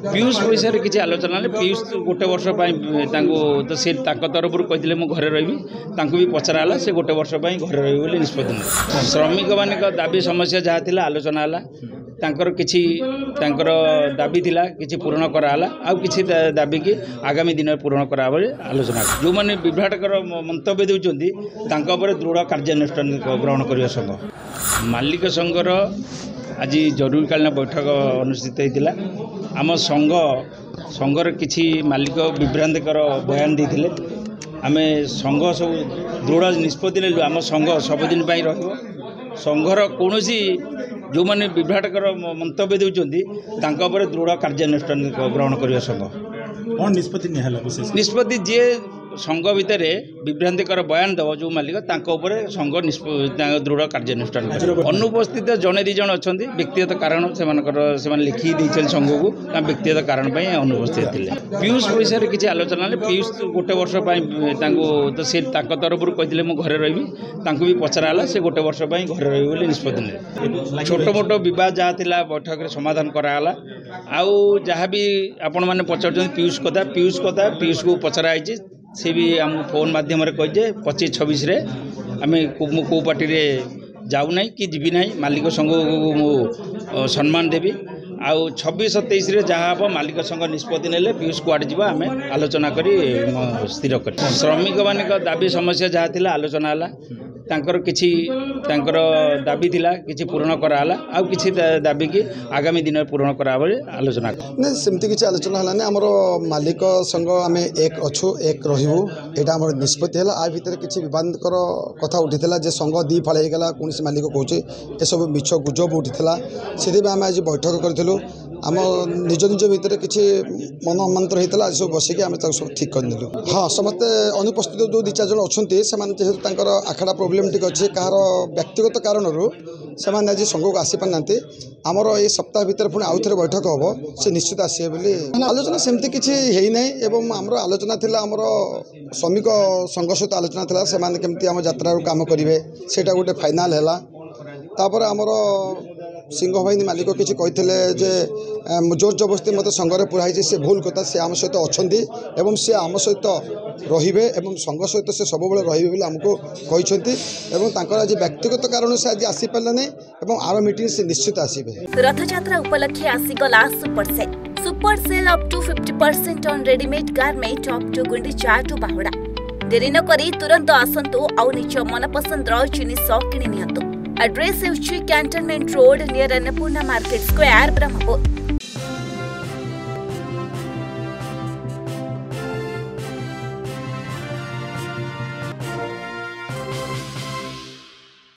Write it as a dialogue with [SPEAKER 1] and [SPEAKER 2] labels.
[SPEAKER 1] पीयूष पैसा किसी आलोचना ना पीयूष गोटे वर्ष तो सी तरफ कहते मुझे घरे रही भी पचराला से गोटे वर्ष घरे रही निष्पत्ति श्रमिक मान दाबी समस्या जहाँ थी आलोचना है किसी दाबी थिला किसी पूरण कराला आ किसी दाबी की आगामी दिन में पूरण करा आलोचना जो मैंने विभ्राटकर मंतव्य देउछंती दृढ़ कार्यानुष्ठान ग्रहण करने संघ मालिक संघर आज जरूरीकालीन बैठक अनुष्ठित होता आम संघर किसी मालिक विभ्रांतिकर बयान देते आम संघ सब दृढ़ निष्पत्ति नेलु आम संघ सबुदिन संघर कौन जो मैंने विभ्राटकर मंतव्य देउछंती दृढ़ कार्यानुष्ठान ग्रहण करने संघ
[SPEAKER 2] कौन
[SPEAKER 1] निष्पत्ति जी संघ भितर विभ्रांतिकर बयान देव जो मालिक संघ दृढ़ कार्यानुष्ठान अनुपस्थित जड़े दी जन अच्छा व्यक्तिगत कारण से लिखी संघ को व्यक्तिगत कारण अनुपस्थित थे पीयूष पैसा किसी आलोचना ना पीयूष गोटे वर्ष तो सी तरफ कहते मुझे घरे रही भी पचराला से गोटे वर्ष घरे रही निष्पत्ति ने छोट मोट बहुत जहाँ थी बैठक समाधान कराला आउ जहाँ भी आपण मैंने पचार पीयूष कथा पीयूष को पचराई सी भी आम फोन मध्यम कहे 25-26 आम कौ पार्टी जाऊना कि जीवी ना मालिक संघ को सम्मान देवी आउ 26-27 जहाँ हम मालिक संघ निष्पत्ति नेले पीयूष कुआड़े जी आम आलोचना कर स्थिर कर श्रमिक मान दाबी समस्या जहाँ थी आलोचना है किसी दाबी थिला किसी पूरण कराला आ किसी दाबी की आगामी दिन में पूरण करा आलोचना
[SPEAKER 3] नहीं सेमती किसी आलोचना है आमर मालिक संघ आम एक अच्छु एक रही आम निष्पत्ति है आ भितर किसी विवादकर कथा उठी जे संघ दी फाड़ होगा कौन मालिक कहे ये सब मिछ गुजब उठी से आम आज बैठक करूँ आम निज निज भितर किसी मन मंत्र होता आज सब बसिक आम सब ठीक करदेलु हाँ समस्त अनुपस्थित जो 2-4 जन अच्छा जेहेतु आखड़ा प्रोब्लेम टी अच्छे कहार व्यक्तिगत कारण से आज संघ को आसी पार ना आमर ये सप्ताह भितर पुणी आउ थे बैठक हम से निश्चित आसे बोली आलोचना सेमती किसी है एवं आमर आलोचना थिला आमर श्रमिक संघ सहित आलोचना थिला से केमती आम यात्रा काम करेंगे सेटा गोटे फाइनाल है तापर आमर सिंह बाहिनी मालिक किसी कही जोर जबरदस्ती मत संघरे पुराई से भूल कथा से आम सहित अच्छा एवं सी आम सहित रे एवं संघ सहित से सब रे आमको कहते आज व्यक्तिगत कारण से आज आसी पारे नहीं आर मीटिंग से निश्चित आसबे
[SPEAKER 4] रथयात्रा उपलक्षे आसीगला super sale up to 50% on readymade garment up to Gundicha to Bahuda देरी न करी तुरंत आसंतु आउ निज मनपसंद जिनिस किणी नियंतु address cantonment road near Annapurna market square Brahmapur.